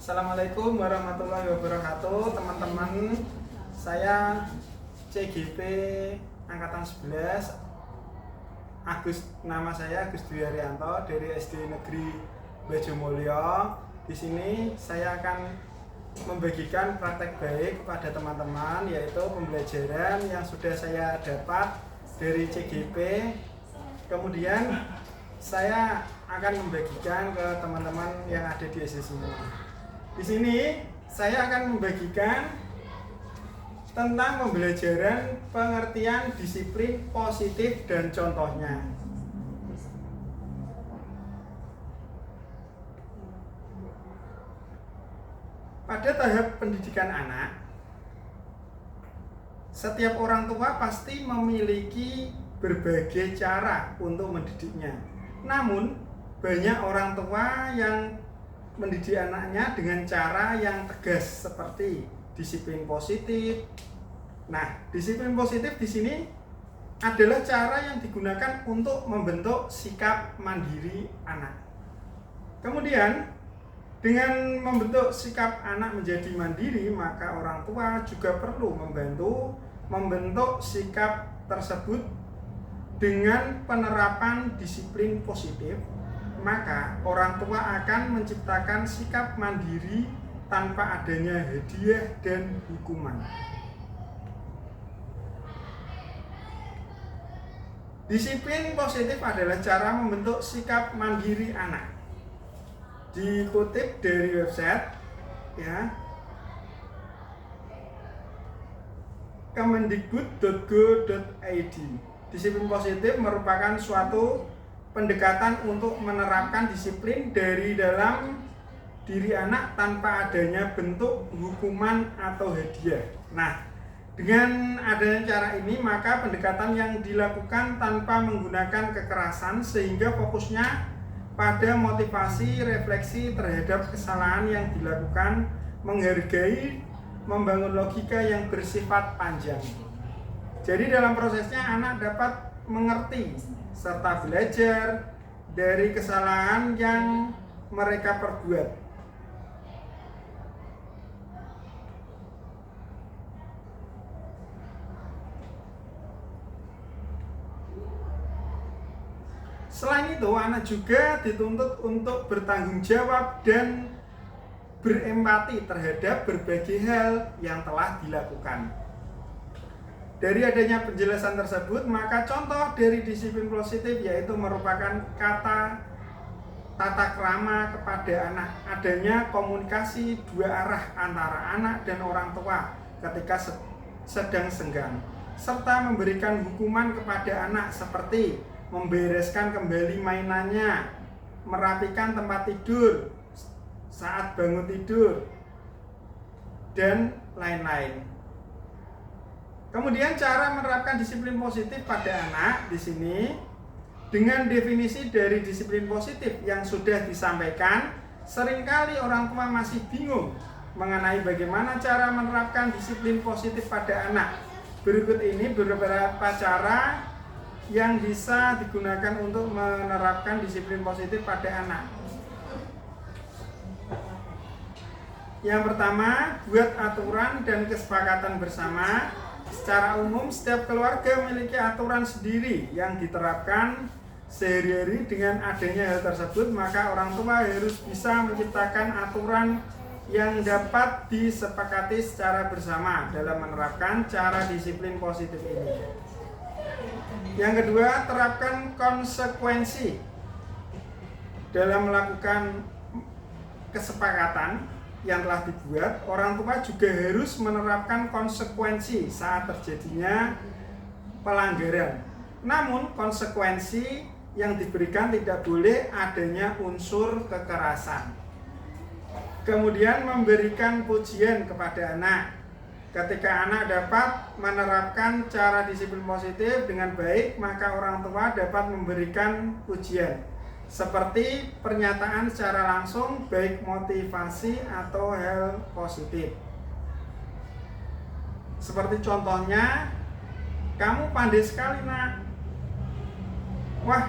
Assalamualaikum warahmatullahi wabarakatuh, teman-teman. Saya CGP angkatan 11. Nama saya Agus Dwi Haryanto dari SD Negeri Bajomulyo. Di sini saya akan membagikan praktek baik kepada teman-teman, yaitu pembelajaran yang sudah saya dapat dari CGP. Kemudian saya akan membagikan ke teman-teman yang ada di SD semua. Di sini saya akan membagikan tentang pembelajaran pengertian disiplin positif dan contohnya. Pada tahap pendidikan anak, setiap orang tua pasti memiliki berbagai cara untuk mendidiknya. Namun, banyak orang tua yang mendidik anaknya dengan cara yang tegas seperti disiplin positif. Nah, disiplin positif di sini adalah cara yang digunakan untuk membentuk sikap mandiri anak. Kemudian, dengan membentuk sikap anak menjadi mandiri, maka orang tua juga perlu membantu membentuk sikap tersebut dengan penerapan disiplin positif. Maka orang tua akan menciptakan sikap mandiri tanpa adanya hadiah dan hukuman. Disiplin positif adalah cara membentuk sikap mandiri anak. Dikutip dari website kemendikbud.go.id. Disiplin positif merupakan suatu pendekatan untuk menerapkan disiplin dari dalam diri anak tanpa adanya bentuk hukuman atau hadiah. Nah, dengan adanya cara ini, maka pendekatan yang dilakukan tanpa menggunakan kekerasan sehingga fokusnya pada motivasi refleksi terhadap kesalahan yang dilakukan, menghargai, membangun logika yang bersifat panjang. Jadi dalam prosesnya anak dapat mengerti serta belajar dari kesalahan yang mereka perbuat. Selain itu, anak juga dituntut untuk bertanggung jawab dan berempati terhadap berbagai hal yang telah dilakukan. Dari adanya penjelasan tersebut, maka contoh dari disiplin positif yaitu merupakan tata krama kepada anak, adanya komunikasi dua arah antara anak dan orang tua ketika sedang senggang, serta memberikan hukuman kepada anak seperti membereskan kembali mainannya, merapikan tempat tidur saat bangun tidur, dan lain-lain. Kemudian cara menerapkan disiplin positif pada anak di sini dengan definisi dari disiplin positif yang sudah disampaikan, seringkali orang tua masih bingung mengenai bagaimana cara menerapkan disiplin positif pada anak. Berikut ini beberapa cara yang bisa digunakan untuk menerapkan disiplin positif pada anak. Yang pertama, buat aturan dan kesepakatan bersama. Secara umum, setiap keluarga memiliki aturan sendiri yang diterapkan sehari-hari. Dengan adanya hal tersebut, maka orang tua harus bisa menciptakan aturan yang dapat disepakati secara bersama dalam menerapkan cara disiplin positif ini. Yang kedua, terapkan konsekuensi dalam melakukan kesepakatan yang telah dibuat. Orang tua juga harus menerapkan konsekuensi saat terjadinya pelanggaran. Namun, konsekuensi yang diberikan tidak boleh adanya unsur kekerasan. Kemudian, memberikan pujian kepada anak. Ketika anak dapat menerapkan cara disiplin positif dengan baik, maka orang tua dapat memberikan pujian seperti pernyataan secara langsung, baik motivasi atau hal positif. Seperti contohnya, kamu pandai sekali nak. Wah,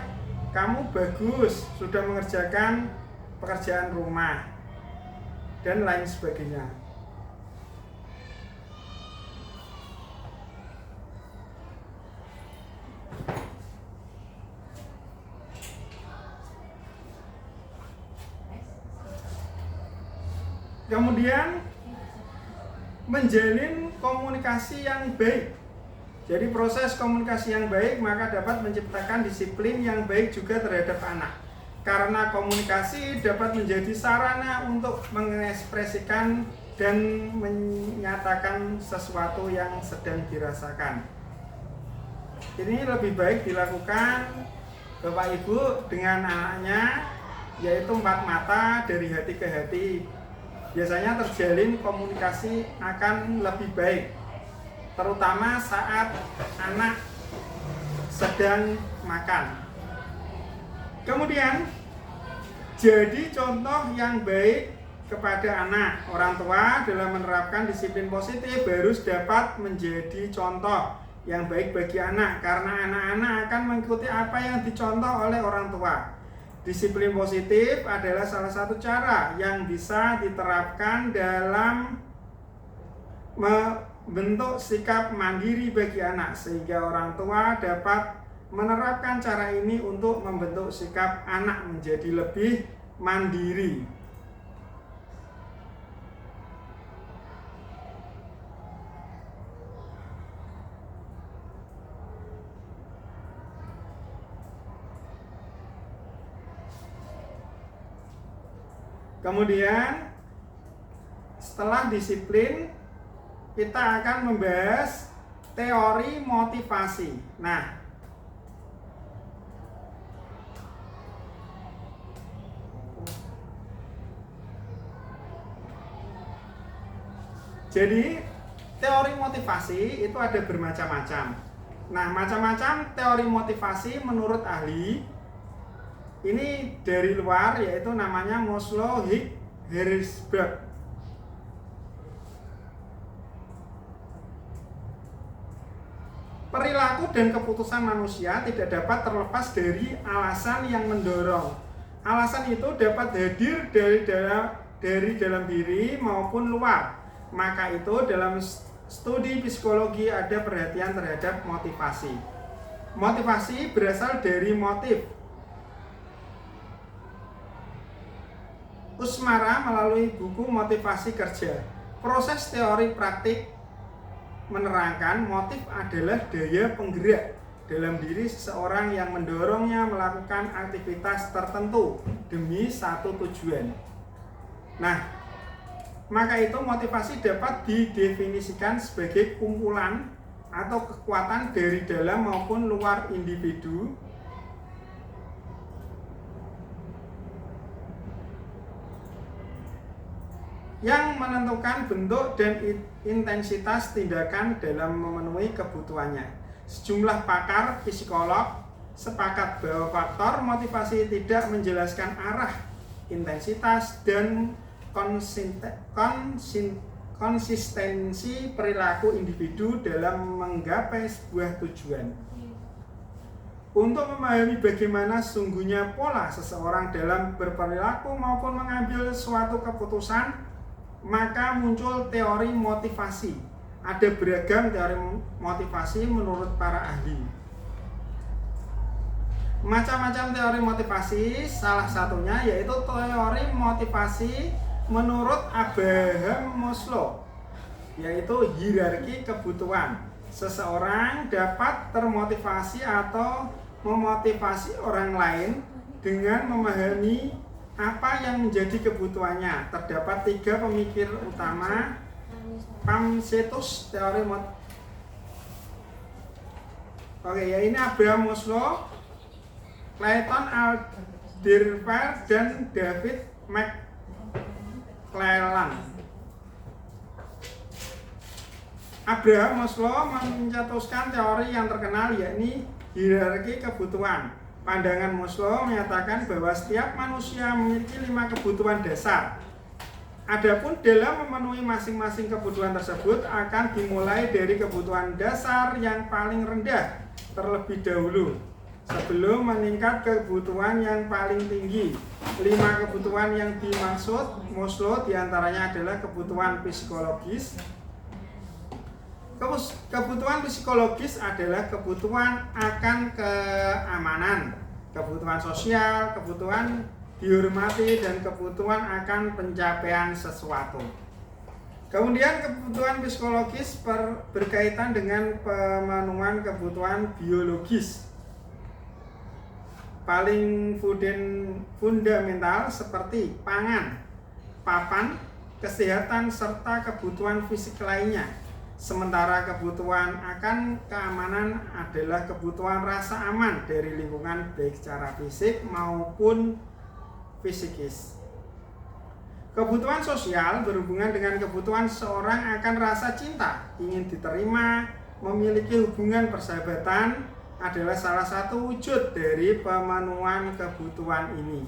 kamu bagus, sudah mengerjakan pekerjaan rumah, dan lain sebagainya. Kemudian menjalin komunikasi yang baik. Jadi proses komunikasi yang baik maka dapat menciptakan disiplin yang baik juga terhadap anak. Karena komunikasi dapat menjadi sarana untuk mengekspresikan dan menyatakan sesuatu yang sedang dirasakan. Ini lebih baik dilakukan Bapak Ibu dengan anaknya, yaitu 4 mata dari hati ke hati. Biasanya terjalin komunikasi akan lebih baik, terutama saat anak sedang makan. Kemudian, jadi contoh yang baik kepada anak. Orang tua dalam menerapkan disiplin positif harus dapat menjadi contoh yang baik bagi anak, karena anak-anak akan mengikuti apa yang dicontoh oleh orang tua. Disiplin positif adalah salah satu cara yang bisa diterapkan dalam membentuk sikap mandiri bagi anak, sehingga orang tua dapat menerapkan cara ini untuk membentuk sikap anak menjadi lebih mandiri. Kemudian setelah disiplin, kita akan membahas teori motivasi. Nah, jadi teori motivasi itu ada bermacam-macam. Nah, macam-macam teori motivasi menurut ahli ini dari luar, yaitu namanya Maslow-Hierarchy. Perilaku dan keputusan manusia tidak dapat terlepas dari alasan yang mendorong. Alasan itu dapat hadir dari dalam diri maupun luar. Maka itu dalam studi psikologi ada perhatian terhadap motivasi. Motivasi berasal dari motif. Usmara melalui buku Motivasi Kerja. Proses teori praktik menerangkan motif adalah daya penggerak dalam diri seseorang yang mendorongnya melakukan aktivitas tertentu demi satu tujuan. Nah, maka itu motivasi dapat didefinisikan sebagai kumpulan atau kekuatan dari dalam maupun luar individu yang menentukan bentuk dan intensitas tindakan dalam memenuhi kebutuhannya. Sejumlah pakar psikolog sepakat bahwa faktor motivasi tidak menjelaskan arah, intensitas, dan konsistensi perilaku individu dalam menggapai sebuah tujuan. Untuk memahami bagaimana sesungguhnya pola seseorang dalam berperilaku maupun mengambil suatu keputusan, maka muncul teori motivasi. Ada beragam teori motivasi menurut para ahli. Macam-macam teori motivasi, salah satunya yaitu teori motivasi menurut Abraham Maslow, yaitu hierarki kebutuhan. Seseorang dapat termotivasi atau memotivasi orang lain dengan memahami apa yang menjadi kebutuhannya. Terdapat 3 pemikir utama Pamcetus teori ya ini Abraham Maslow, Clayton Alderweireld, dan David McClelland. Abraham Maslow mencetuskan teori yang terkenal, yakni hierarki kebutuhan. Pandangan Maslow menyatakan bahwa setiap manusia memiliki 5 kebutuhan dasar. Adapun dalam memenuhi masing-masing kebutuhan tersebut akan dimulai dari kebutuhan dasar yang paling rendah terlebih dahulu. sebelum meningkat kebutuhan yang paling tinggi. 5 kebutuhan yang dimaksud Maslow diantaranya adalah kebutuhan psikologis. Kebutuhan psikologis adalah kebutuhan akan keamanan, kebutuhan sosial, kebutuhan dihormati, dan kebutuhan akan pencapaian sesuatu. Kemudian kebutuhan psikologis berkaitan dengan pemenuhan kebutuhan biologis paling fundamental seperti pangan, papan, kesehatan, serta kebutuhan fisik lainnya. Sementara kebutuhan akan keamanan adalah kebutuhan rasa aman dari lingkungan baik secara fisik maupun psikis. Kebutuhan sosial berhubungan dengan kebutuhan seorang akan rasa cinta, ingin diterima, memiliki hubungan persahabatan adalah salah satu wujud dari pemenuhan kebutuhan ini.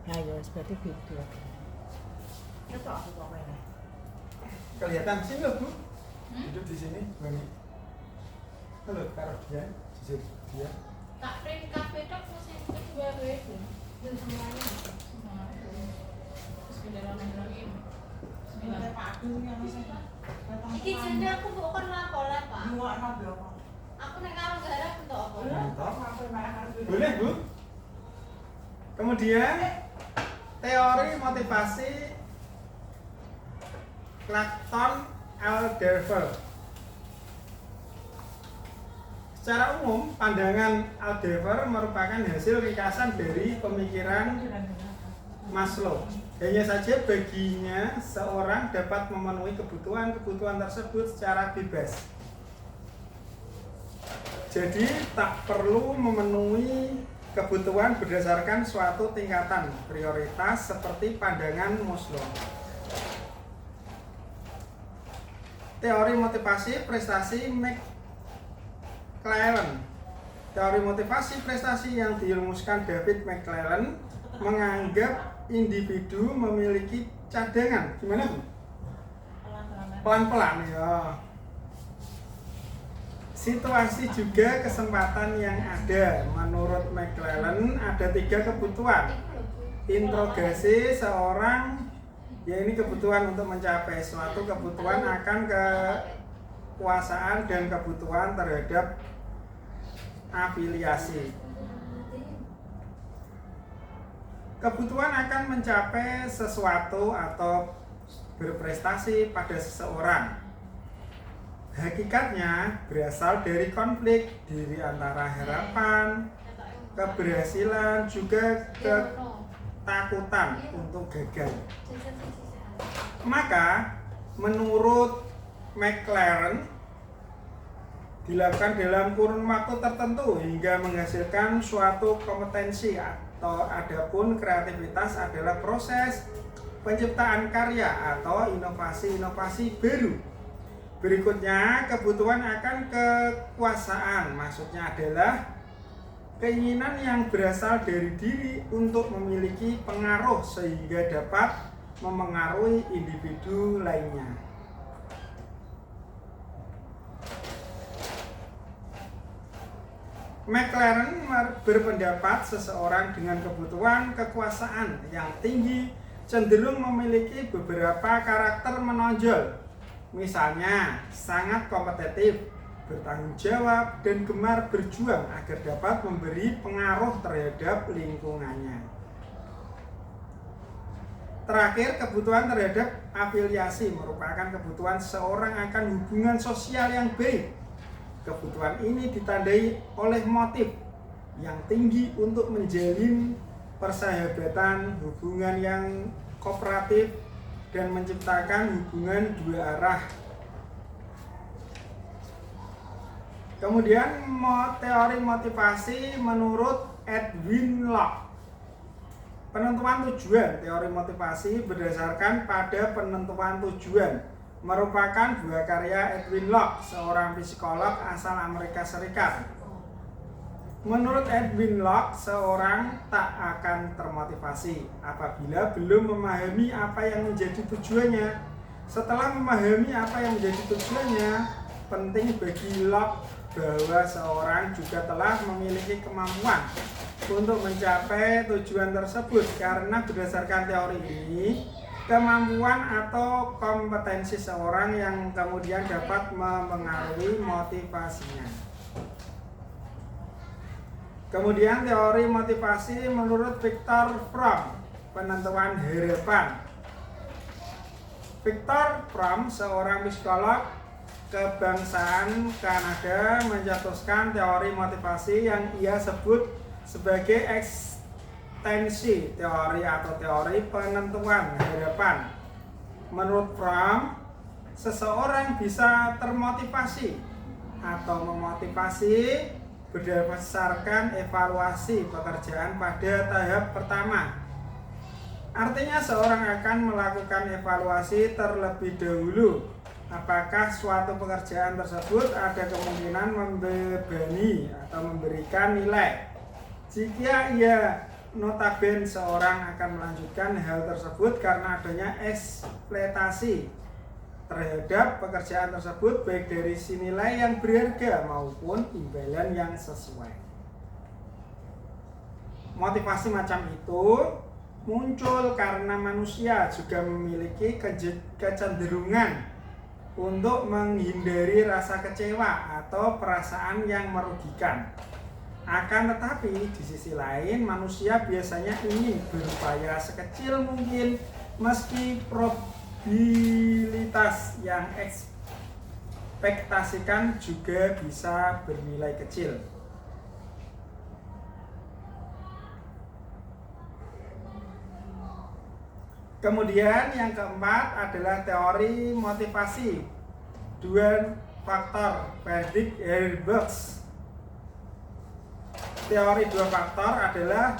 Nah, ya berarti video. Itu aku kok ini. Kelihatan sini loh, Bu. Hidup di sini, Bani. Halo, taruh dia, sisir dia. Tak print kafe tok mesti kedua itu. Dan semuanya. Bismillahirrahmanirrahim. Sebenarnya Pak Agung yang masih Iki jane aku bukan laporan, Pak. dua apa berapa? Aku nek karo garap untuk apa? Boleh, Bu. Kemudian teori motivasi Clarkson Alderfer. Secara umum, pandangan Alderfer merupakan hasil ringkasan dari pemikiran Maslow. Hanya saja baginya seorang dapat memenuhi kebutuhan tersebut secara bebas. Jadi tak perlu memenuhi kebutuhan berdasarkan suatu tingkatan prioritas seperti pandangan Maslow. Teori motivasi prestasi McClellan. Teori motivasi prestasi yang dirumuskan David McClellan menganggap individu memiliki cadangan. Gimana, Bu? Pelan-pelan ya. Situasi juga kesempatan yang ada. Menurut McClellan ada 3 kebutuhan. Interogasi seorang, ya ini kebutuhan untuk mencapai suatu kebutuhan akan kekuasaan dan kebutuhan terhadap afiliasi. Kebutuhan akan mencapai sesuatu atau berprestasi pada seseorang. Hakikatnya berasal dari konflik diri antara harapan, keberhasilan, juga ketakutan untuk gagal. Maka menurut McClellan dilakukan dalam kurun waktu tertentu hingga menghasilkan suatu kompetensi, atau adapun kreativitas adalah proses penciptaan karya atau inovasi-inovasi baru. Berikutnya, kebutuhan akan kekuasaan, maksudnya adalah keinginan yang berasal dari diri untuk memiliki pengaruh sehingga dapat memengaruhi individu lainnya. McClellan berpendapat seseorang dengan kebutuhan kekuasaan yang tinggi cenderung memiliki beberapa karakter menonjol. Misalnya, sangat kompetitif, bertanggung jawab, dan gemar berjuang agar dapat memberi pengaruh terhadap lingkungannya. Terakhir, kebutuhan terhadap afiliasi merupakan kebutuhan seorang akan hubungan sosial yang baik. Kebutuhan ini ditandai oleh motif yang tinggi untuk menjalin persahabatan, hubungan yang kooperatif, dan menciptakan hubungan dua arah. Kemudian teori motivasi menurut Edwin Locke. Penentuan tujuan. Teori motivasi berdasarkan pada penentuan tujuan. merupakan buah karya Edwin Locke, seorang psikolog asal Amerika Serikat. Menurut Edwin Locke, seorang tak akan termotivasi apabila belum memahami apa yang menjadi tujuannya. Setelah memahami apa yang menjadi tujuannya, penting bagi Locke bahwa seorang juga telah memiliki kemampuan untuk mencapai tujuan tersebut, karena berdasarkan teori ini, kemampuan atau kompetensi seorang yang kemudian dapat mempengaruhi motivasinya. Kemudian teori motivasi menurut Viktor Fromm, penentuan harapan. Viktor Fromm, seorang psikolog kebangsaan Kanada, mencetuskan teori motivasi yang ia sebut sebagai ekstensi teori atau teori penentuan harapan. Menurut Fromm, seseorang bisa termotivasi atau memotivasi berdasarkan evaluasi pekerjaan pada tahap pertama. Artinya seorang akan melakukan evaluasi terlebih dahulu apakah suatu pekerjaan tersebut ada kemungkinan membebani atau memberikan nilai. Jika ia notabene, seorang akan melanjutkan hal tersebut karena adanya ekspektasi terhadap pekerjaan tersebut, baik dari sisi nilai yang berharga maupun imbalan yang sesuai. Motivasi macam itu muncul karena manusia juga memiliki kecenderungan untuk menghindari rasa kecewa atau perasaan yang merugikan. Akan tetapi di sisi lain, manusia biasanya ingin berupaya sekecil mungkin meski probabilitas yang ekspektasikan juga bisa bernilai kecil. Kemudian yang keempat adalah teori motivasi dua faktor Friedrich-Ebers. Teori dua faktor adalah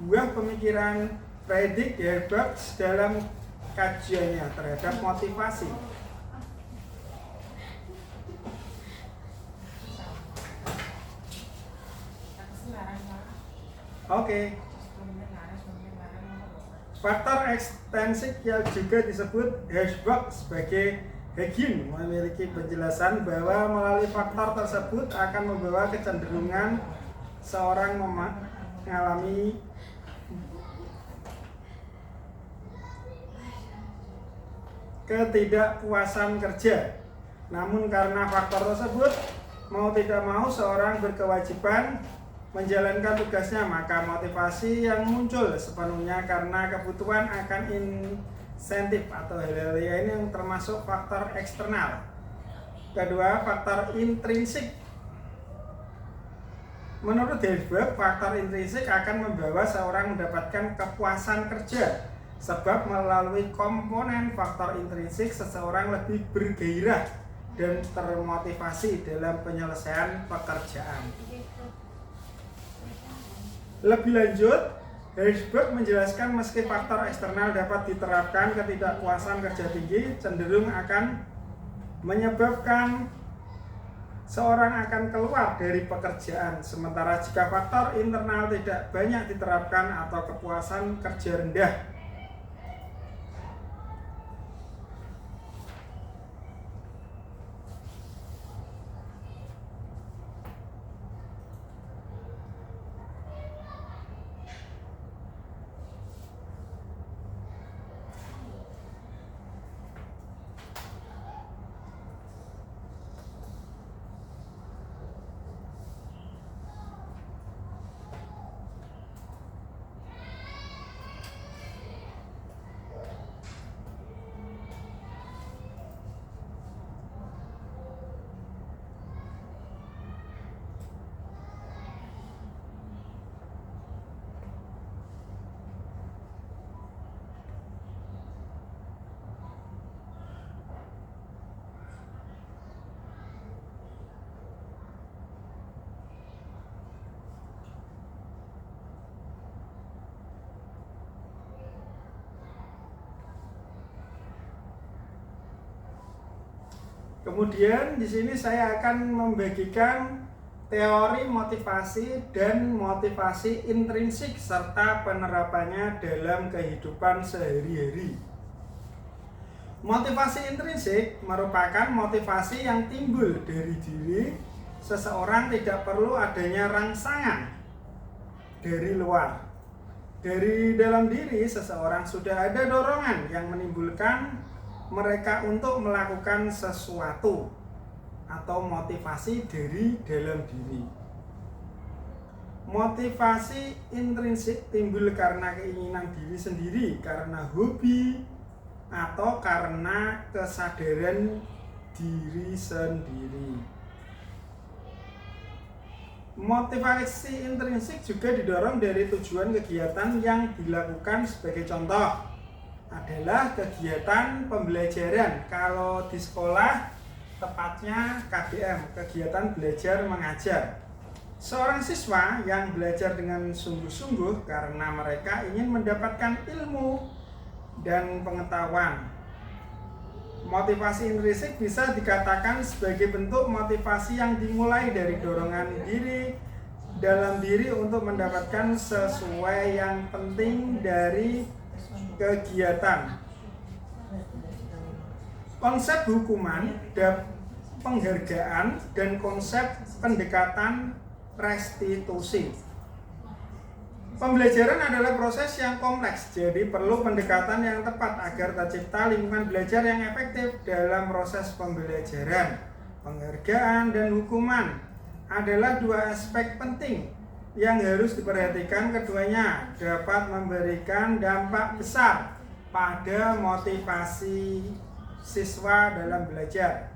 buah pemikiran Friedrich-Ebers dalam kajiannya terhadap motivasi. Oke. Faktor ekstensik yang juga disebut Hebers sebagai Hegin memiliki penjelasan bahwa melalui faktor tersebut akan membawa kecenderungan seorang mengalami ketidakpuasan kerja. Namun karena faktor tersebut, mau tidak mau seorang berkewajiban menjalankan tugasnya, maka motivasi yang muncul sepenuhnya karena kebutuhan akan insentif atau hal-hal lain yang termasuk faktor eksternal. Kedua, faktor intrinsik. Menurut Hebers, faktor intrinsik akan membawa seorang mendapatkan kepuasan kerja, sebab melalui komponen faktor intrinsik seseorang lebih bergairah dan termotivasi dalam penyelesaian pekerjaan. Lebih lanjut, Hebers menjelaskan meski faktor eksternal dapat diterapkan, ketidakpuasan kerja tinggi cenderung akan menyebabkan seorang akan keluar dari pekerjaan. Sementara jika faktor internal tidak banyak diterapkan atau kepuasan kerja rendah, Kemudian di sini saya akan membagikan teori motivasi dan motivasi intrinsik serta penerapannya dalam kehidupan sehari-hari. Motivasi intrinsik merupakan motivasi yang timbul dari diri seseorang, tidak perlu adanya rangsangan dari luar. Dari dalam diri seseorang sudah ada dorongan yang menimbulkan mereka untuk melakukan sesuatu, atau motivasi dari dalam diri. Motivasi intrinsik timbul karena keinginan diri sendiri, karena hobi, atau karena kesadaran diri sendiri. Motivasi intrinsik juga didorong dari tujuan kegiatan yang dilakukan. Sebagai contoh adalah kegiatan pembelajaran. Kalau di sekolah, tepatnya KBM, kegiatan belajar mengajar. Seorang siswa yang belajar dengan sungguh-sungguh karena mereka ingin mendapatkan ilmu dan pengetahuan. Motivasi intrinsik bisa dikatakan sebagai bentuk motivasi yang dimulai dari dorongan diri dalam diri untuk mendapatkan sesuai yang penting dari kegiatan. Konsep hukuman, penghargaan, dan konsep pendekatan restitusi. Pembelajaran adalah proses yang kompleks, jadi perlu pendekatan yang tepat agar tercipta lingkungan belajar yang efektif dalam proses pembelajaran. Penghargaan dan hukuman adalah dua aspek penting yang harus diperhatikan. Keduanya dapat memberikan dampak besar pada motivasi siswa dalam belajar.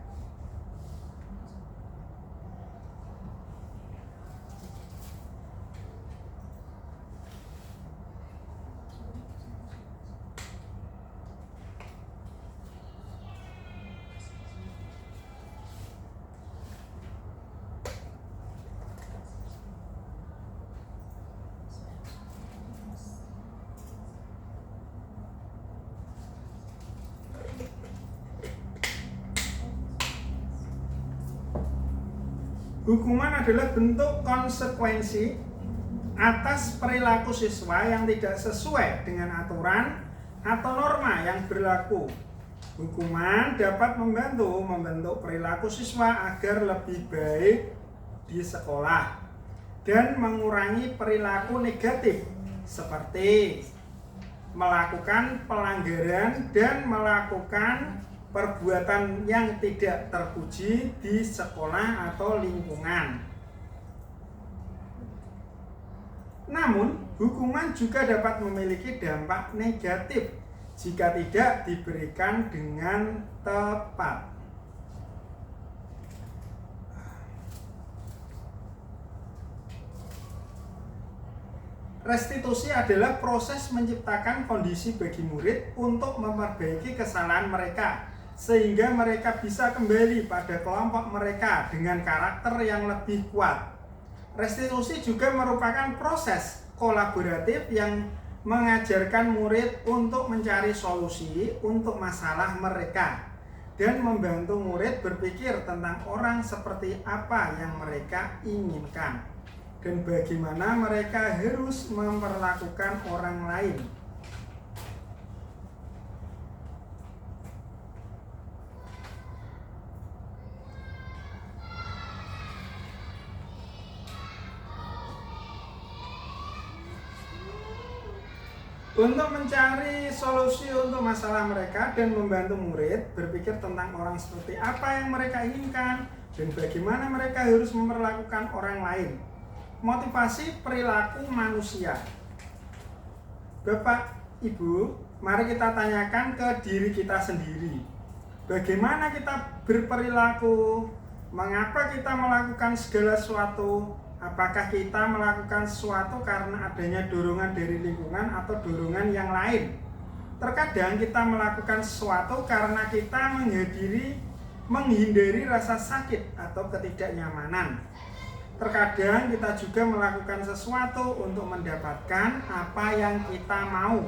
Hukuman adalah bentuk konsekuensi atas perilaku siswa yang tidak sesuai dengan aturan atau norma yang berlaku. Hukuman dapat membentuk perilaku siswa agar lebih baik di sekolah dan mengurangi perilaku negatif seperti melakukan pelanggaran dan melakukan perbuatan yang tidak terpuji di sekolah atau lingkungan. Namun, hukuman juga dapat memiliki dampak negatif jika tidak diberikan dengan tepat. Restitusi adalah proses menciptakan kondisi bagi murid untuk memperbaiki kesalahan mereka, sehingga mereka bisa kembali pada kelompok mereka dengan karakter yang lebih kuat. Restitusi juga merupakan proses kolaboratif yang mengajarkan murid untuk mencari solusi untuk masalah mereka dan membantu murid berpikir tentang orang seperti apa yang mereka inginkan dan bagaimana mereka harus memperlakukan orang lain. Untuk mencari solusi untuk masalah mereka dan membantu murid berpikir tentang orang seperti apa yang mereka inginkan dan bagaimana mereka harus memperlakukan orang lain. Motivasi perilaku manusia. Bapak, Ibu, mari kita tanyakan ke diri kita sendiri. Bagaimana kita berperilaku? Mengapa kita melakukan segala sesuatu? Apakah kita melakukan sesuatu karena adanya dorongan dari lingkungan atau dorongan yang lain? Terkadang kita melakukan sesuatu karena kita menghindari rasa sakit atau ketidaknyamanan. Terkadang kita juga melakukan sesuatu untuk mendapatkan apa yang kita mau.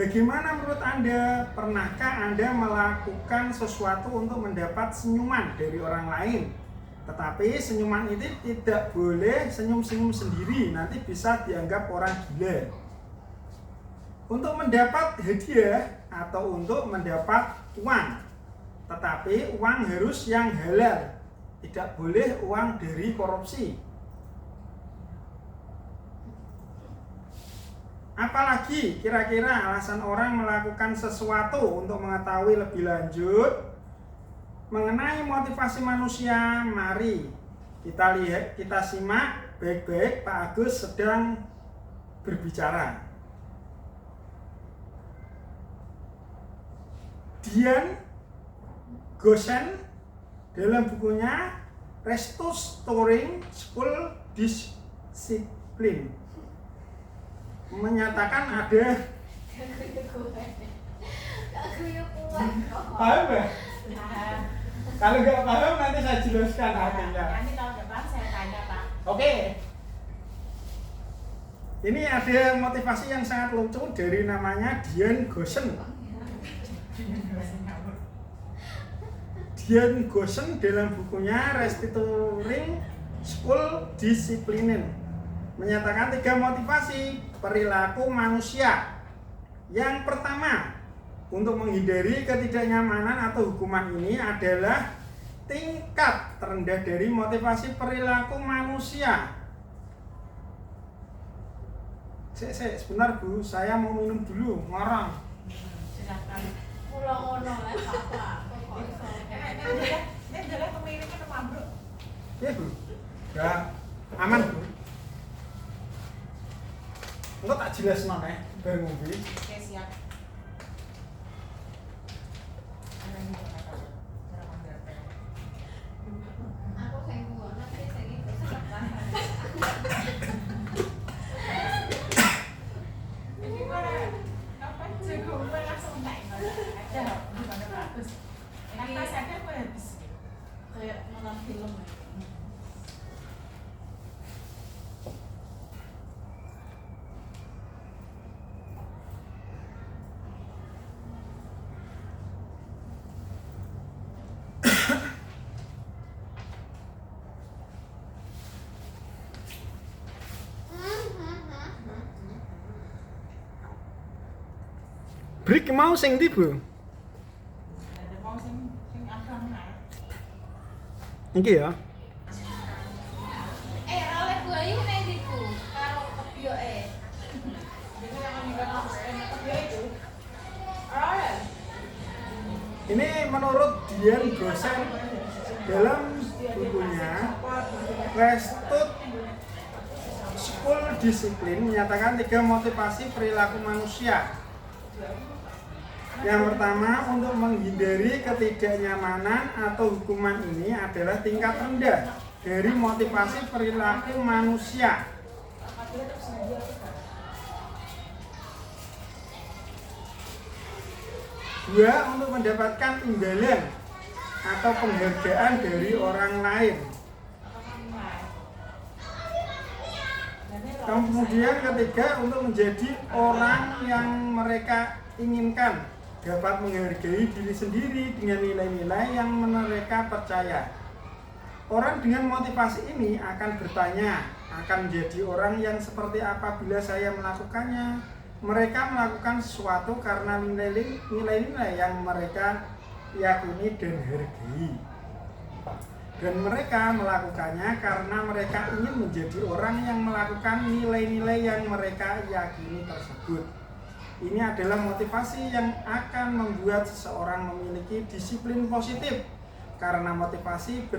Bagaimana menurut Anda? Pernahkah Anda melakukan sesuatu untuk mendapat senyuman dari orang lain? Tetapi senyuman itu tidak boleh senyum-senyum sendiri, nanti bisa dianggap orang gila. Untuk mendapat hadiah atau untuk mendapat uang, tetapi uang harus yang halal, tidak boleh uang dari korupsi. Apalagi kira-kira alasan orang melakukan sesuatu untuk mengetahui lebih lanjut mengenai motivasi manusia? Mari kita simak baik-baik. Pak Agus sedang berbicara. Dian Gosen dalam bukunya Restoring School Discipline menyatakan ada paham ya? Kalau nggak paham nanti saya jelaskan artinya. Nanti tahun depan saya tanya Pak. Oke. Ini ada motivasi yang sangat lucu dari namanya Dian Gosen. Dian Gosen dalam bukunya Restoring School Discipline menyatakan 3 motivasi perilaku manusia. Yang pertama, untuk menghindari ketidaknyamanan atau hukuman ini adalah tingkat terendah dari motivasi perilaku manusia. Sebentar Bu, saya mau minum dulu, ngorong. Silakan. Pulang ngono lah Bapak. Ini jalan kemiringnya ke Mabruk. Iya Bu, ya aman Bu. Enggak tak jelas noneh, baru ngombe. Oke, siap. Aku sing ngono nanti sing itu salah. Ini mana? Apa jago gue langsung naik. Ada gimana bagus. Tanpa sadar gue habis. Kayak nonton film. Break mau sing ndi Bu? Ada mau sing agam naik. Iki ya. Oleh Bu Ayu nek ndi Bu? Karo kebioke. Jadi yang meninggal aku enak dia itu. Alright. Ini menurut Dian Gosen dalam bukunya Restored School Discipline menyatakan 3 motivasi perilaku manusia. Yang pertama, untuk menghindari ketidaknyamanan atau hukuman ini adalah tingkat rendah dari motivasi perilaku manusia. Dua, untuk mendapatkan imbalan atau penghargaan dari orang lain. Kemudian ketiga, untuk menjadi orang yang mereka inginkan, dapat menghargai diri sendiri dengan nilai-nilai yang mereka percaya. Orang dengan motivasi ini akan bertanya, akan menjadi orang yang seperti apa bila saya melakukannya. Mereka melakukan sesuatu karena nilai-nilai yang mereka yakini dan hargai. Dan mereka melakukannya karena mereka ingin menjadi orang yang melakukan nilai-nilai yang mereka yakini tersebut. Ini adalah motivasi yang akan membuat seseorang memiliki disiplin positif, karena motivasi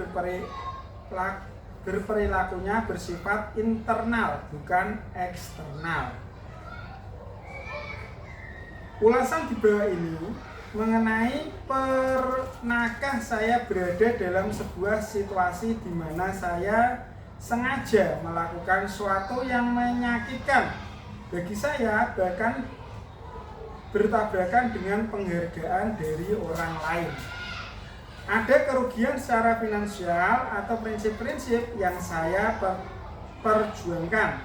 berperilakunya bersifat internal, bukan eksternal. Ulasan di bawah ini mengenai pernahkah saya berada dalam sebuah situasi di mana saya sengaja melakukan sesuatu yang menyakitkan bagi saya, bahkan bertabrakan dengan penghargaan dari orang lain. Ada kerugian secara finansial atau prinsip-prinsip yang saya perjuangkan.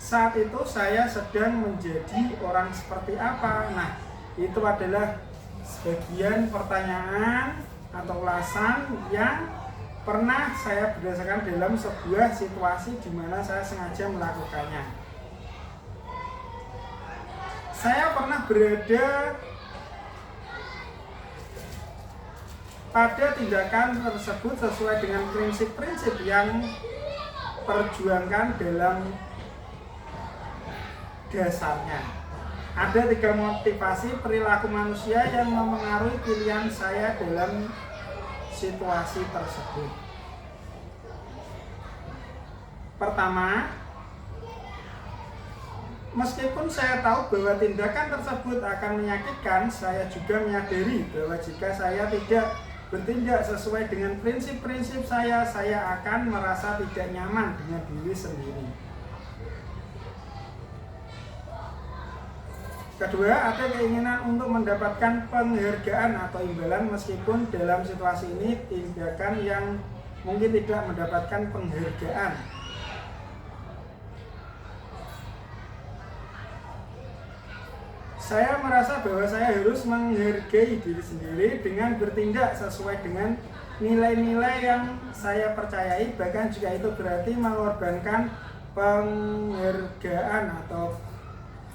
saat itu saya sedang menjadi orang seperti apa? Nah, itu adalah sebagian pertanyaan atau ulasan yang pernah saya berdasarkan dalam sebuah situasi di mana saya sengaja melakukannya. Saya pernah berada pada tindakan tersebut sesuai dengan prinsip-prinsip yang perjuangkan dalam dasarnya. Ada 3 motivasi perilaku manusia yang mempengaruhi pilihan saya dalam situasi tersebut. Pertama, meskipun saya tahu bahwa tindakan tersebut akan menyakitkan, saya juga menyadari bahwa jika saya tidak bertindak sesuai dengan prinsip-prinsip saya akan merasa tidak nyaman dengan diri sendiri. Kedua, ada keinginan untuk mendapatkan penghargaan atau imbalan meskipun dalam situasi ini tindakan yang mungkin tidak mendapatkan penghargaan. Saya merasa bahwa saya harus menghargai diri sendiri dengan bertindak sesuai dengan nilai-nilai yang saya percayai, bahkan jika itu berarti mengorbankan penghargaan atau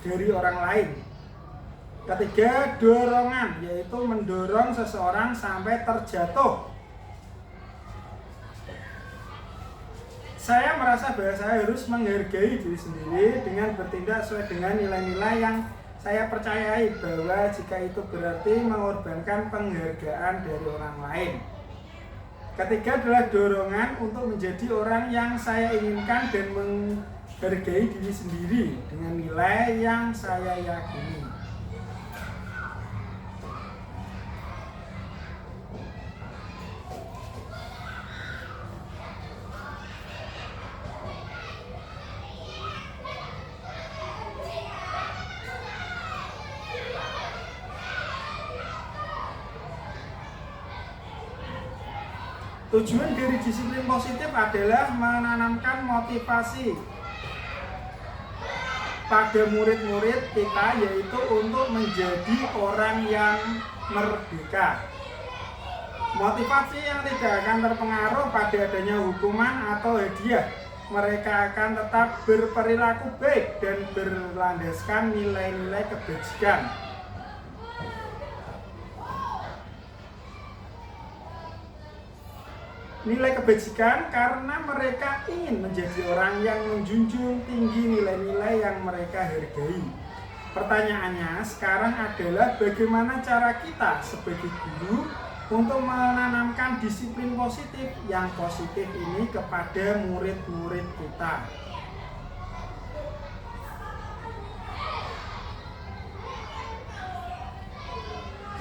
dari orang lain. Ketiga, dorongan, yaitu mendorong seseorang sampai terjatuh. Saya merasa bahwa saya harus menghargai diri sendiri dengan bertindak sesuai dengan nilai-nilai yang saya percayai, bahwa jika itu berarti mengorbankan penghargaan dari orang lain. Ketiga adalah dorongan untuk menjadi orang yang saya inginkan dan menghargai diri sendiri dengan nilai yang saya yakini. Tujuan dari disiplin positif adalah menanamkan motivasi pada murid-murid kita, yaitu untuk menjadi orang yang merdeka. Motivasi yang tidak akan terpengaruh pada adanya hukuman atau hadiah. Mereka akan tetap berperilaku baik dan berlandaskan nilai-nilai kebajikan. Nilai kebajikan karena mereka ingin menjadi orang yang menjunjung tinggi nilai-nilai yang mereka hargai. Pertanyaannya sekarang adalah bagaimana cara kita sebagai guru untuk menanamkan disiplin positif yang positif ini kepada murid-murid kita.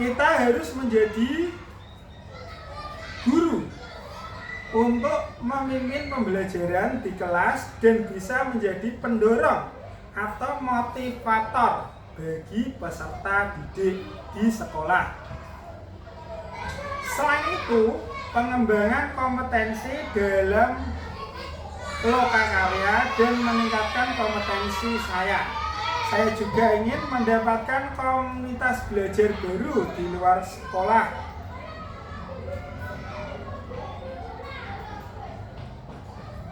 Kita harus menjadi guru untuk memimpin pembelajaran di kelas dan bisa menjadi pendorong atau motivator bagi peserta didik di sekolah. Selain itu, pengembangan kompetensi dalam lokakarya dan meningkatkan kompetensi saya. Saya juga ingin mendapatkan komunitas belajar baru di luar sekolah.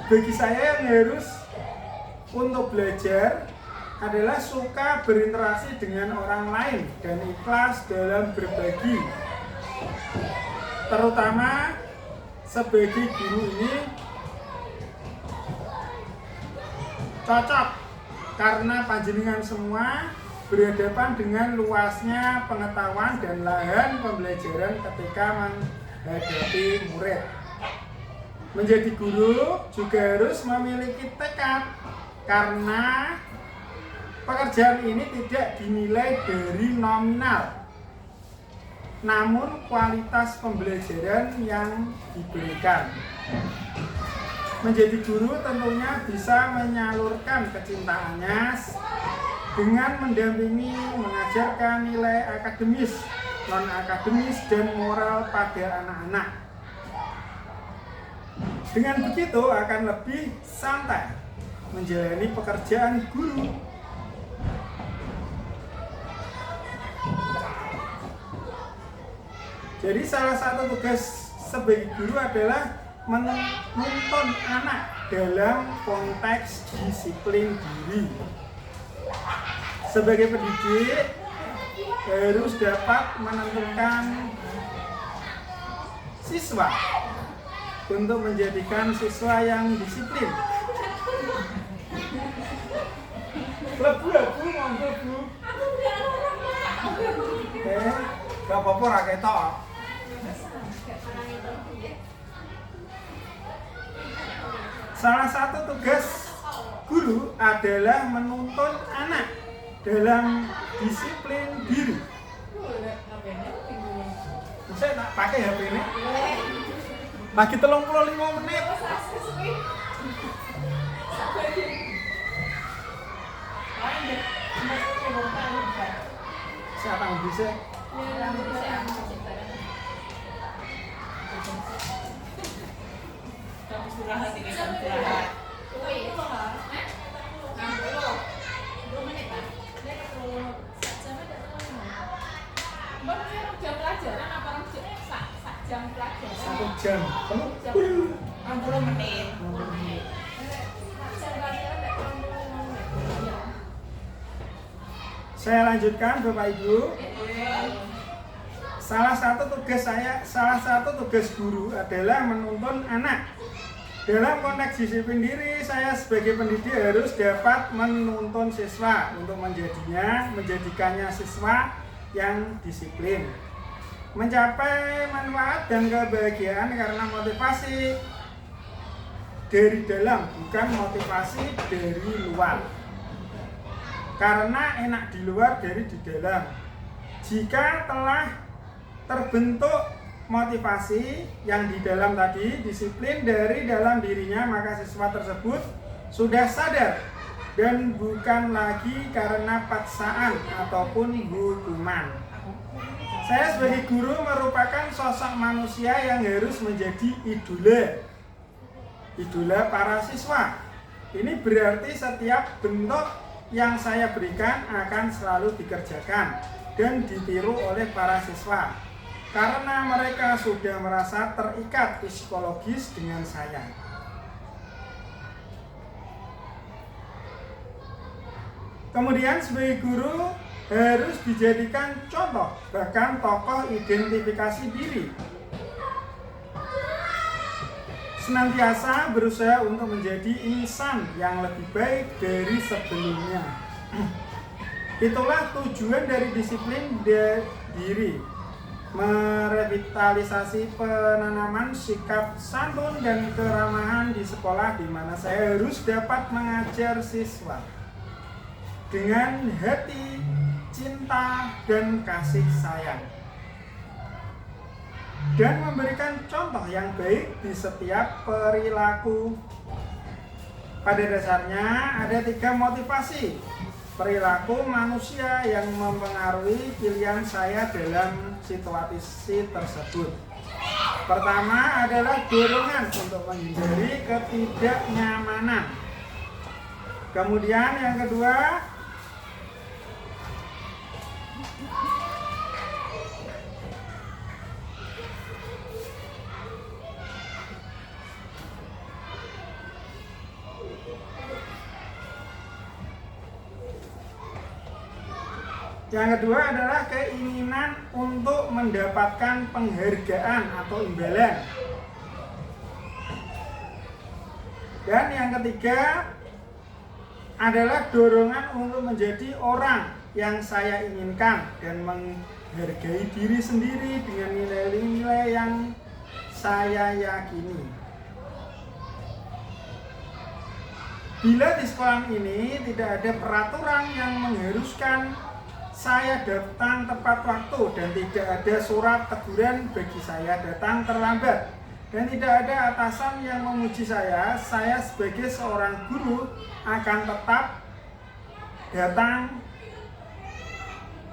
Bagi saya yang harus untuk belajar adalah suka berinteraksi dengan orang lain dan ikhlas dalam berbagi. Terutama sebagai guru ini cocok karena panjenengan semua berhadapan dengan luasnya pengetahuan dan lahan pembelajaran ketika menghadapi murid. Menjadi guru juga harus memiliki tekad karena pekerjaan ini tidak dinilai dari nominal, namun kualitas pembelajaran yang diberikan. Menjadi guru tentunya bisa menyalurkan kecintaannya dengan mendampingi, mengajarkan nilai akademis, non-akademis, dan moral pada anak-anak. Dengan begitu akan lebih santai menjalani pekerjaan guru. Jadi salah satu tugas sebagai guru adalah menuntun anak dalam konteks disiplin diri. Sebagai pendidik harus dapat menentukan siswa untuk menjadikan siswa yang disiplin. Lebu, monggo Bu. Gak apa-apa ra ketok. Salah satu tugas guru adalah menuntun anak dalam disiplin diri. Saya tak pakai HP ini. Lagi 35 menit. Saya tak bisa. Istirahat ini kan istirahat. Satu jam. 60 menit. Saya lanjutkan Bapak Ibu. Salah satu tugas guru adalah menuntun anak. Dalam konteks disiplin diri, saya sebagai pendidik harus dapat menuntun siswa untuk menjadikannya siswa yang disiplin. Mencapai manfaat dan kebahagiaan karena motivasi dari dalam, bukan motivasi dari luar. Karena enak di luar dari di dalam. Jika telah terbentuk motivasi yang di dalam tadi, disiplin dari dalam dirinya, maka siswa tersebut sudah sadar dan bukan lagi karena paksaan ataupun hukuman. Saya sebagai guru merupakan sosok manusia yang harus menjadi idola para siswa. Ini berarti setiap bentuk yang saya berikan akan selalu dikerjakan dan ditiru oleh para siswa. Karena mereka sudah merasa terikat psikologis dengan saya. Kemudian sebagai guru harus dijadikan contoh, bahkan tokoh identifikasi diri. Senantiasa berusaha untuk menjadi insan yang lebih baik dari sebelumnya. Itulah tujuan dari disiplin diri. Merevitalisasi penanaman sikap santun dan keramahan di sekolah, di mana saya harus dapat mengajar siswa dengan hati, cinta, dan kasih sayang, dan memberikan contoh yang baik di setiap perilaku. Pada dasarnya ada 3 motivasi perilaku manusia yang mempengaruhi pilihan saya dalam situasi tersebut. Pertama adalah dorongan untuk menghindari ketidaknyamanan. Kemudian yang kedua, adalah keinginan untuk mendapatkan penghargaan atau imbalan. Dan yang ketiga adalah dorongan untuk menjadi orang yang saya inginkan dan menghargai diri sendiri dengan nilai-nilai yang saya yakini. Bila di sekolah ini tidak ada peraturan yang mengharuskan saya datang tepat waktu dan tidak ada surat teguran bagi saya datang terlambat, dan tidak ada atasan yang memuji saya sebagai seorang guru akan tetap datang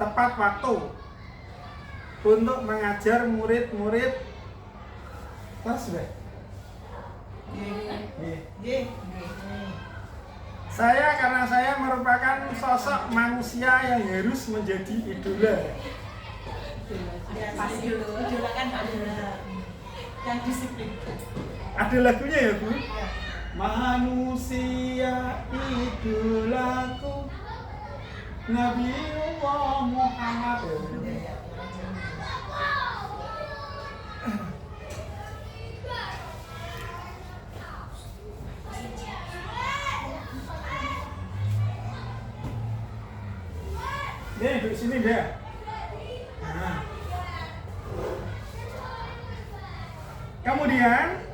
tepat waktu untuk mengajar murid-murid kelas B. Karena saya merupakan sosok manusia yang harus menjadi idola. Ya, pasti idola kan ada yang disiplin. Ada lagunya ya, Bu? Ya. Manusia idolaku Nabiullah Muhammad. Nih, duduk sini deh. Nah. Kemudian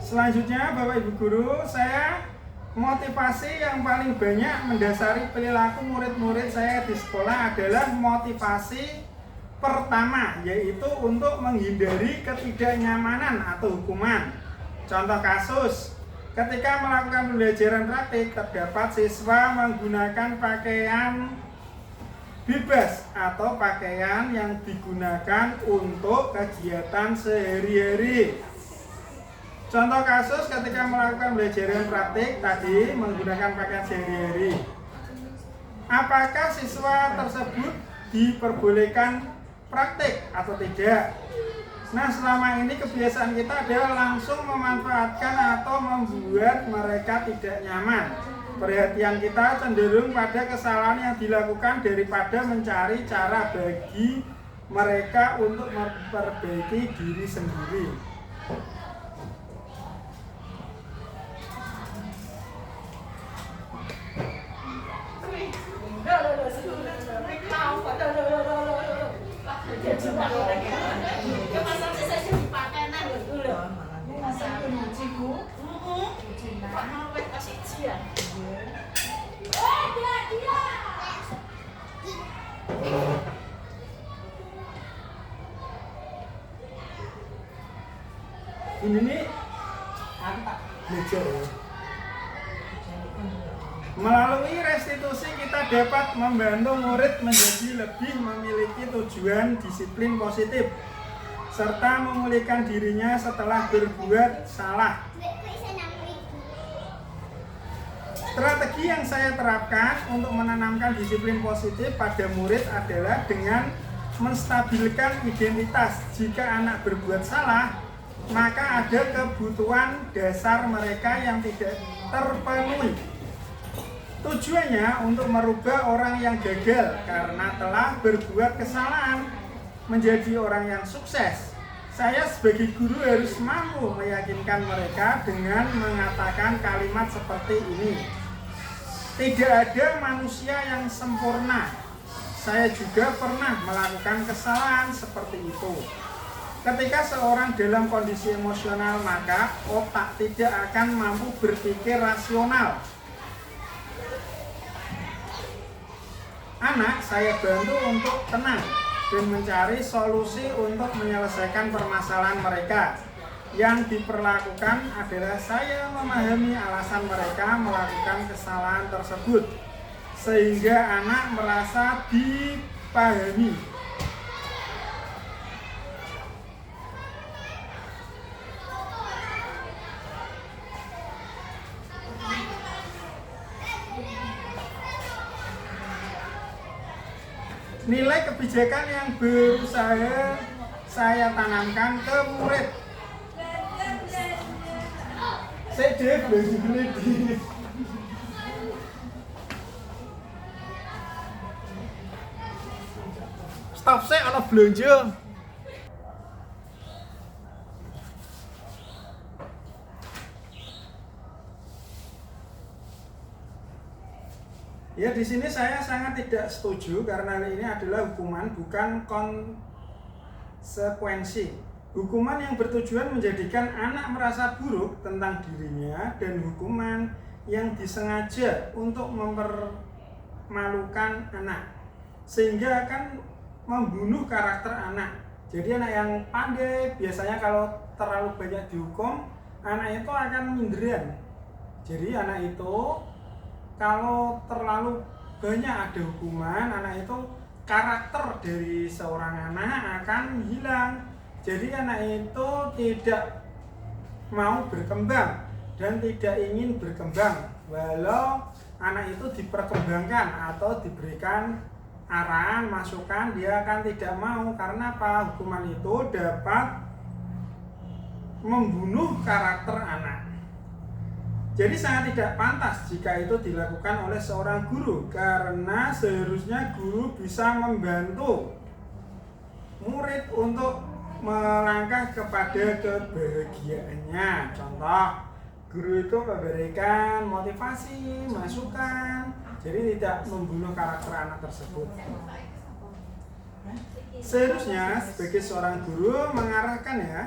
selanjutnya Bapak Ibu Guru, saya motivasi yang paling banyak mendasari perilaku murid-murid saya di sekolah adalah motivasi pertama, yaitu untuk menghindari ketidaknyamanan atau hukuman. Contoh kasus, ketika melakukan pembelajaran praktik, terdapat siswa menggunakan pakaian bebas atau pakaian yang digunakan untuk kegiatan sehari-hari. Contoh kasus ketika melakukan pembelajaran praktik tadi menggunakan pakaian sehari-hari. Apakah siswa tersebut diperbolehkan praktik atau tidak? Nah, selama ini kebiasaan kita adalah langsung memanfaatkan atau membuat mereka tidak nyaman. Perhatian kita cenderung pada kesalahan yang dilakukan daripada mencari cara bagi mereka untuk memperbaiki diri sendiri. Ini nih meja ya. Melalui restitusi kita dapat membantu murid menjadi lebih memiliki tujuan disiplin positif serta memulihkan dirinya setelah berbuat salah. Strategi yang saya terapkan untuk menanamkan disiplin positif pada murid adalah dengan menstabilkan identitas. Jika anak berbuat salah, maka ada kebutuhan dasar mereka yang tidak terpenuhi. Tujuannya untuk merubah orang yang gagal karena telah berbuat kesalahan menjadi orang yang sukses. Saya sebagai guru harus mampu meyakinkan mereka dengan mengatakan kalimat seperti ini. Tidak ada manusia yang sempurna. Saya juga pernah melakukan kesalahan seperti itu. Ketika seorang dalam kondisi emosional, maka otak tidak akan mampu berpikir rasional. Anak saya bantu untuk tenang dan mencari solusi untuk menyelesaikan permasalahan mereka. Yang diperlakukan adalah saya memahami alasan mereka melakukan kesalahan tersebut, sehingga anak merasa dipahami. Nilai kebijakan yang berusaha saya tanamkan ke murid. Saya beli di stop saya ana belanja. Ya, di sini saya sangat tidak setuju karena ini adalah hukuman, bukan konsekuensi. Hukuman yang bertujuan menjadikan anak merasa buruk tentang dirinya dan hukuman yang disengaja untuk mempermalukan anak sehingga akan membunuh karakter anak. Jadi anak yang pandai biasanya kalau terlalu banyak dihukum, anak itu akan minderan. Jadi anak itu kalau terlalu banyak ada hukuman, anak itu karakter dari seorang anak akan hilang. Jadi anak itu tidak mau berkembang. dan tidak ingin berkembang, walau anak itu diperkembangkan atau diberikan arahan, masukan, dia akan tidak mau. Karena apa? Hukuman itu dapat membunuh karakter anak. Jadi sangat tidak pantas jika itu dilakukan oleh seorang guru, karena seharusnya guru bisa membantu murid untuk melangkah kepada kebahagiaannya. Contoh, guru itu memberikan motivasi, masukan, jadi tidak membunuh karakter anak tersebut. Seharusnya sebagai seorang guru mengarahkan ya,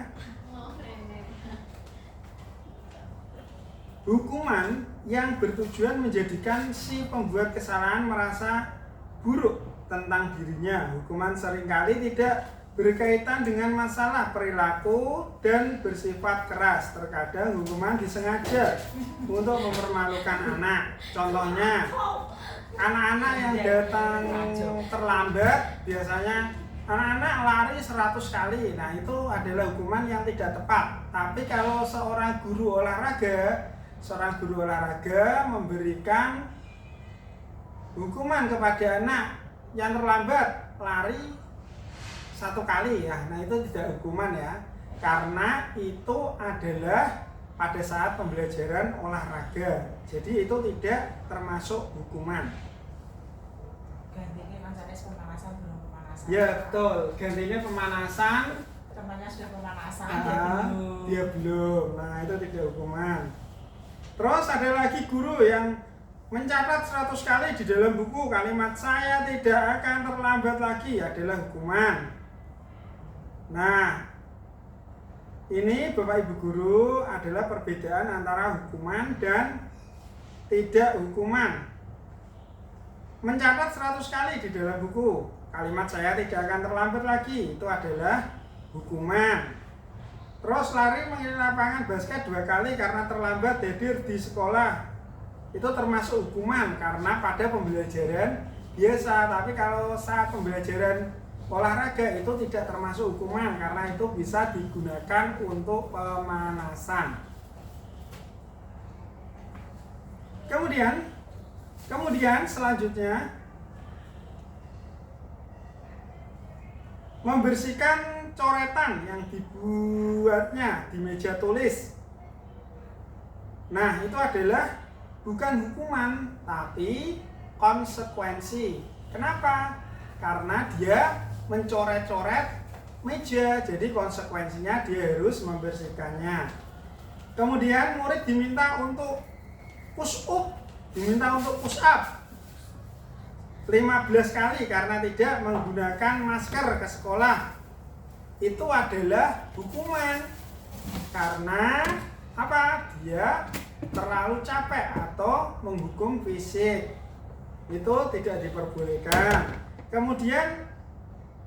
hukuman yang bertujuan menjadikan si pembuat kesalahan merasa buruk tentang dirinya. Hukuman seringkali tidak berkaitan dengan masalah perilaku dan bersifat keras. Terkadang hukuman disengaja untuk mempermalukan anak. Contohnya, anak-anak yang datang terlambat, biasanya anak-anak lari 100 kali. Nah, itu adalah hukuman yang tidak tepat. Tapi kalau seorang guru olahraga memberikan hukuman kepada anak yang terlambat lari 1 kali ya, nah itu tidak hukuman ya, karena itu adalah pada saat pembelajaran olahraga, jadi itu tidak termasuk hukuman. Gantinya Mas Anes pemanasan belum pemanasan. Ya betul, gantinya pemanasan. Temannya sudah pemanasan, dia belum. Nah itu tidak hukuman. Terus ada lagi guru yang mencatat 100 kali di dalam buku kalimat "saya tidak akan terlambat lagi" adalah hukuman. Nah, ini Bapak Ibu guru adalah perbedaan antara hukuman dan tidak hukuman. Mencatat 100 kali di dalam buku kalimat "saya tidak akan terlambat lagi" itu adalah hukuman. Terus lari mengelilingi lapangan basket 2 kali karena terlambat hadir di sekolah, itu termasuk hukuman karena pada pembelajaran biasa. Tapi kalau saat pembelajaran olahraga itu tidak termasuk hukuman karena itu bisa digunakan untuk pemanasan. Kemudian selanjutnya membersihkan coretan yang dibuatnya di meja tulis. Nah, itu adalah bukan hukuman tapi konsekuensi. Kenapa? Karena dia mencoret-coret meja, jadi konsekuensinya dia harus membersihkannya. Kemudian murid diminta untuk push up, diminta untuk push up 15 kali karena tidak menggunakan masker ke sekolah. Itu adalah hukuman karena apa? Dia terlalu capek atau menghukum fisik. Itu tidak diperbolehkan. Kemudian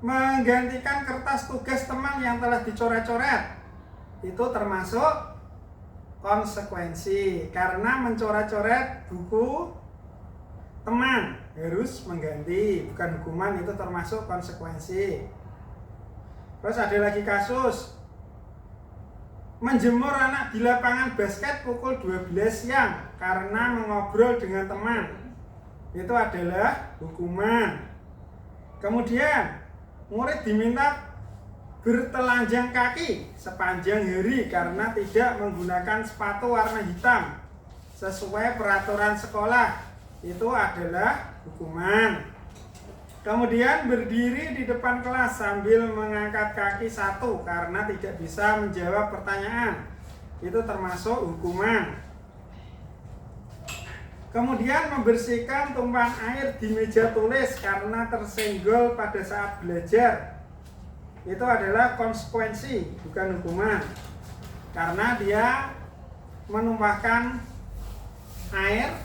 menggantikan kertas tugas teman yang telah dicoret-coret. Itu termasuk konsekuensi karena mencoret-coret buku teman harus mengganti, bukan hukuman, itu termasuk konsekuensi. Terus ada lagi kasus menjemur anak di lapangan basket pukul 12 siang karena mengobrol dengan teman. Itu adalah hukuman. Kemudian murid diminta bertelanjang kaki sepanjang hari karena tidak menggunakan sepatu warna hitam sesuai peraturan sekolah. Itu adalah hukuman. Kemudian berdiri di depan kelas sambil mengangkat kaki 1 karena tidak bisa menjawab pertanyaan. Itu termasuk hukuman. Kemudian membersihkan tumpahan air di meja tulis karena tersenggol pada saat belajar. Itu adalah konsekuensi, bukan hukuman. Karena dia menumpahkan air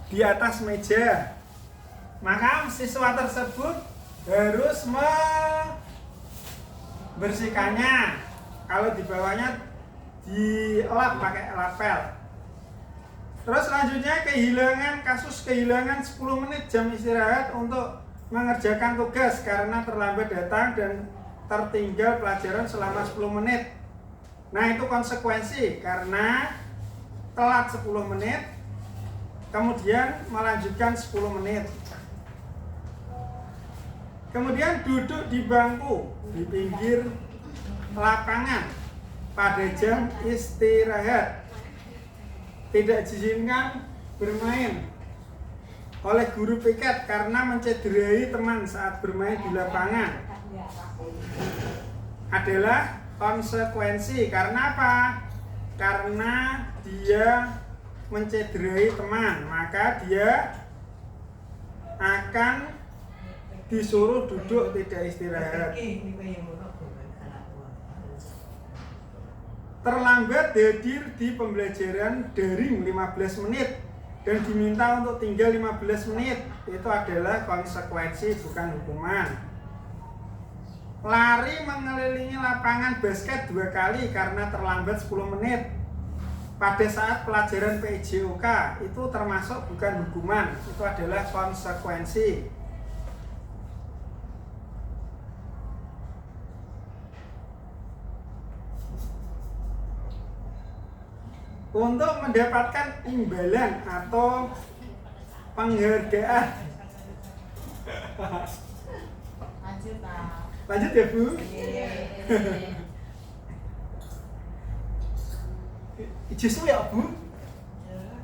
di atas meja, maka siswa tersebut harus membersihkannya. Kalau di bawahnya dilap pakai lapel. Terus selanjutnya kasus kehilangan 10 menit jam istirahat untuk mengerjakan tugas karena terlambat datang dan tertinggal pelajaran selama 10 menit. Nah, itu konsekuensi karena telat 10 menit, kemudian melanjutkan 10 menit. Kemudian duduk di bangku di pinggir lapangan pada jam istirahat. Tidak diizinkan bermain oleh guru piket karena mencederai teman saat bermain di lapangan. Adalah konsekuensi. Karena apa? Karena dia mencederai teman, maka dia akan disuruh duduk tidak istirahat. Terlambat hadir di pembelajaran daring 15 menit dan diminta untuk tinggal 15 menit. Itu adalah konsekuensi, bukan hukuman. Lari mengelilingi lapangan basket 2 kali karena terlambat 10 menit pada saat pelajaran PJOK, itu termasuk bukan hukuman, itu adalah konsekuensi. Untuk mendapatkan imbalan atau penghargaan. Lanjut lah. Lanjut ya, Bu. Ijazah ya, Bu?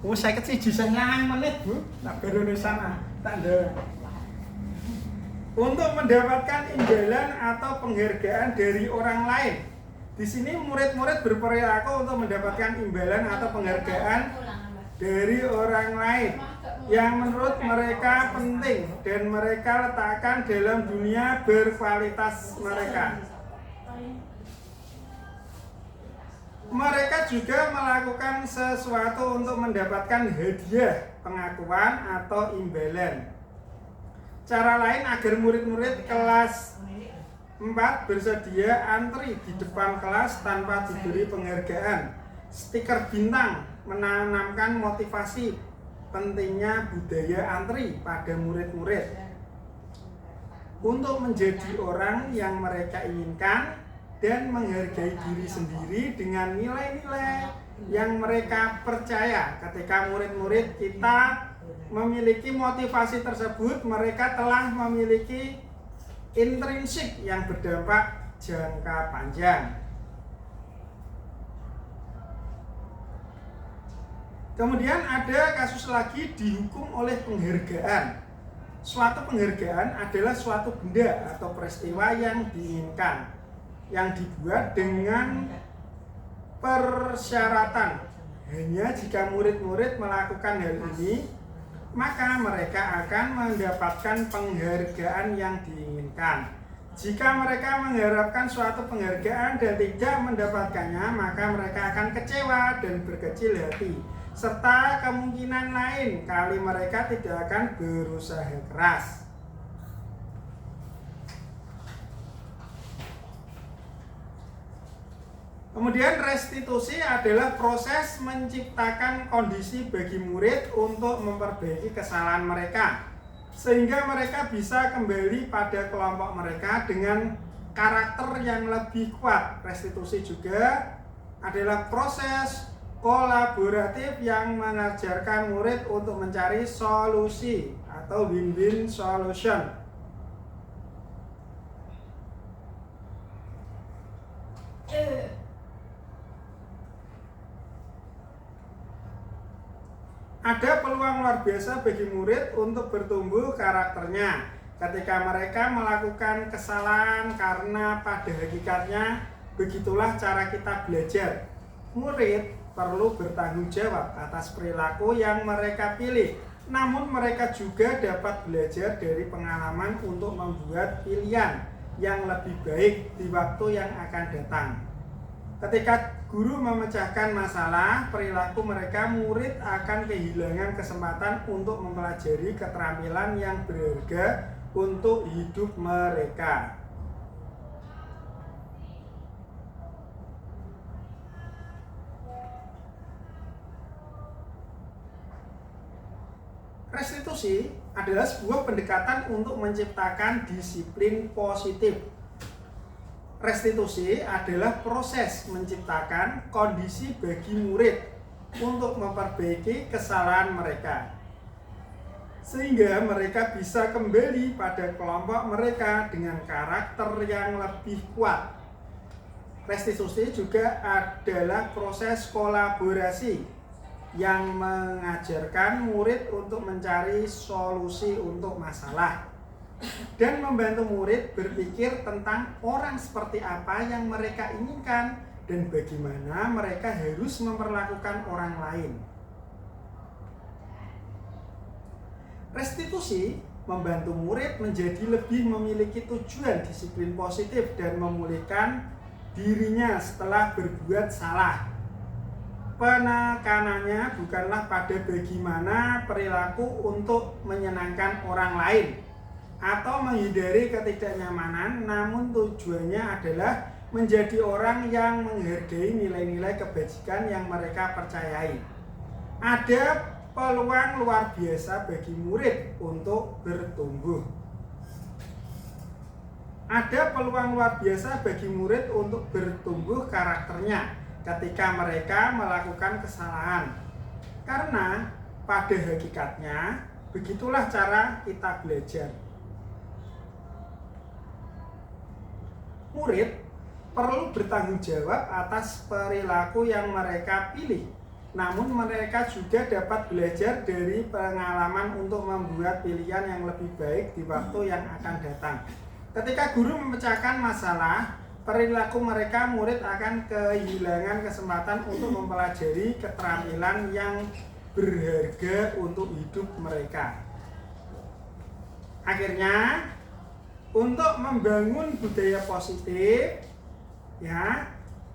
Oh, saya kecil ijazah 9 menit, Bu. Tak baru di sana. Tanda. Untuk mendapatkan imbalan atau penghargaan dari orang lain. Di sini murid-murid berperilaku untuk mendapatkan imbalan atau penghargaan dari orang lain yang menurut mereka penting dan mereka letakkan dalam dunia berkualitas mereka. Mereka juga melakukan sesuatu untuk mendapatkan hadiah, pengakuan, atau imbalan. Cara lain agar murid-murid kelas 4 bersedia antri di depan kelas tanpa diberi penghargaan. Stiker bintang menanamkan motivasi pentingnya budaya antri pada murid-murid untuk menjadi orang yang mereka inginkan dan menghargai diri sendiri dengan nilai-nilai yang mereka percaya. Ketika murid-murid kita memiliki motivasi tersebut, mereka telah memiliki intrinsik yang berdampak jangka panjang. Kemudian ada kasus lagi dihukum oleh penghargaan. Suatu penghargaan adalah suatu benda atau peristiwa yang diinginkan, yang dibuat dengan persyaratan. Hanya jika murid-murid melakukan hal ini, maka mereka akan mendapatkan penghargaan yang diinginkan. Jika mereka mengharapkan suatu penghargaan dan tidak mendapatkannya, maka mereka akan kecewa dan berkecil hati, serta kemungkinan lain kali mereka tidak akan berusaha keras. Kemudian restitusi adalah proses menciptakan kondisi bagi murid untuk memperbaiki kesalahan mereka sehingga mereka bisa kembali pada kelompok mereka dengan karakter yang lebih kuat. Restitusi juga adalah proses kolaboratif yang mengajarkan murid untuk mencari solusi atau win-win solution. Ada peluang luar biasa bagi murid untuk bertumbuh karakternya ketika mereka melakukan kesalahan, karena pada hakikatnya begitulah cara kita belajar. Murid perlu bertanggung jawab atas perilaku yang mereka pilih, namun mereka juga dapat belajar dari pengalaman untuk membuat pilihan yang lebih baik di waktu yang akan datang. Ketika guru memecahkan masalah perilaku mereka, murid akan kehilangan kesempatan untuk mempelajari keterampilan yang berharga untuk hidup mereka. Restitusi adalah sebuah pendekatan untuk menciptakan disiplin positif. Restitusi adalah proses menciptakan kondisi bagi murid untuk memperbaiki kesalahan mereka, sehingga mereka bisa kembali pada kelompok mereka dengan karakter yang lebih kuat. Restitusi juga adalah proses kolaborasi yang mengajarkan murid untuk mencari solusi untuk masalah dan membantu murid berpikir tentang orang seperti apa yang mereka inginkan dan bagaimana mereka harus memperlakukan orang lain. Restitusi membantu murid menjadi lebih memiliki tujuan disiplin positif dan memulihkan dirinya setelah berbuat salah. Penekanannya bukanlah pada bagaimana perilaku untuk menyenangkan orang lain atau menghindari ketidaknyamanan, namun tujuannya adalah menjadi orang yang menghargai nilai-nilai kebajikan yang mereka percayai. Ada peluang luar biasa bagi murid untuk bertumbuh. Ada peluang luar biasa bagi murid untuk bertumbuh karakternya ketika mereka melakukan kesalahan. Karena pada hakikatnya begitulah cara kita belajar. Murid perlu bertanggung jawab atas perilaku yang mereka pilih. Namun mereka juga dapat belajar dari pengalaman untuk membuat pilihan yang lebih baik di waktu yang akan datang. Ketika guru memecahkan masalah perilaku mereka, murid akan kehilangan kesempatan untuk mempelajari keterampilan yang berharga untuk hidup mereka. Akhirnya, untuk membangun budaya positif,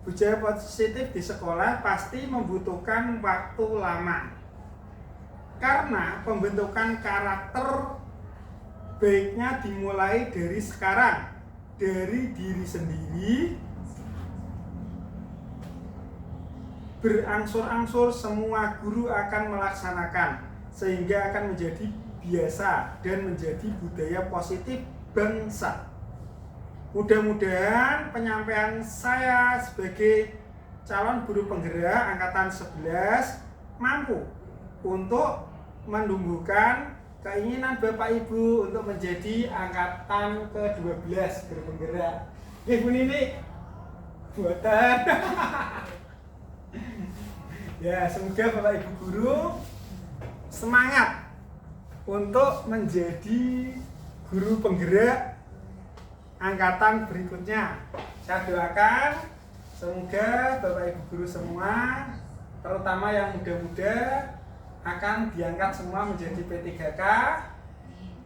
budaya positif di sekolah pasti membutuhkan waktu lama. Karena pembentukan karakter baiknya dimulai dari sekarang, dari diri sendiri. Berangsur-angsur semua guru akan melaksanakan, sehingga akan menjadi biasa dan menjadi budaya positif bangsa. Mudah-mudahan penyampaian saya sebagai calon guru penggerak angkatan 11 mampu untuk menumbuhkan keinginan Bapak Ibu untuk menjadi angkatan ke-12 guru penggerak. Ibu Nini buatan. Ya, semoga Bapak Ibu guru semangat untuk menjadi guru penggerak angkatan berikutnya. Saya doakan semoga Bapak Ibu guru semua, terutama yang muda-muda, akan diangkat semua menjadi P3K,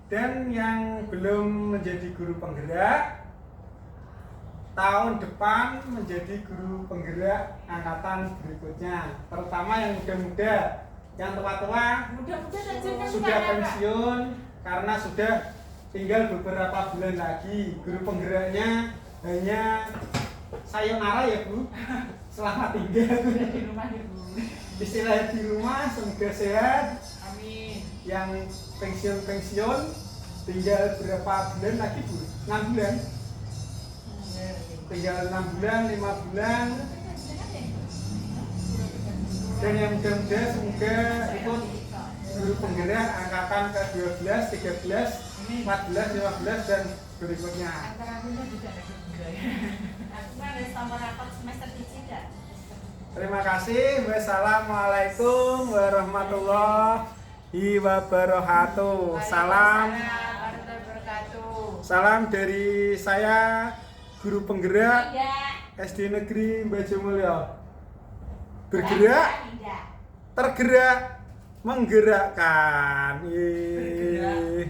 dan yang belum menjadi guru penggerak tahun depan menjadi guru penggerak angkatan berikutnya, terutama yang muda-muda. Yang tua-tua sudah pensiun karena sudah tinggal beberapa bulan lagi. Guru penggeraknya hanya sayonara ya Bu, selamat tinggal di rumah ya Bu. Istirahat di rumah, semoga sehat. Amin. Yang pensiun tinggal berapa bulan lagi Bu? 6 bulan. Tinggal 6 bulan, 5 bulan. Dan yang muda-muda semoga ikut guru penggerak angkatan ke-12, 13, 14, 15 dan berikutnya. Antara-antara juga ada guru penggerak. Aku kan ada nomor rapot semester 3. Terima kasih. Wassalamualaikum warahmatullahi wabarakatuh. Salam dari saya, guru penggerak SD Negeri Bajamulya. Bergerak, tergerak, menggerakkan.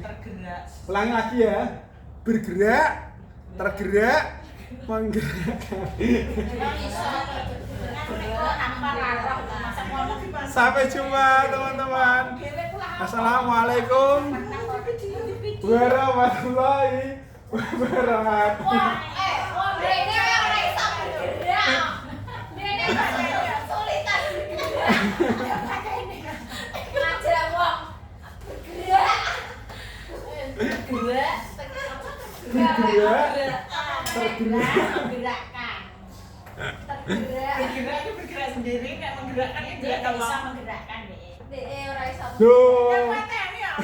Tergerak. Ulangi lagi ya. Bergerak, tergerak, menggerakkan. Sampai jumpa teman-teman. Assalamualaikum warahmatullahi wabarakatuh. Bergerak. menggerakkan. Tergerak. Bergerak itu bergerak sendiri, nggak menggerakkan itu Dia ya nggak bisa kalau menggerakkan deh. Dia ora iso. Duh. kan materi apa?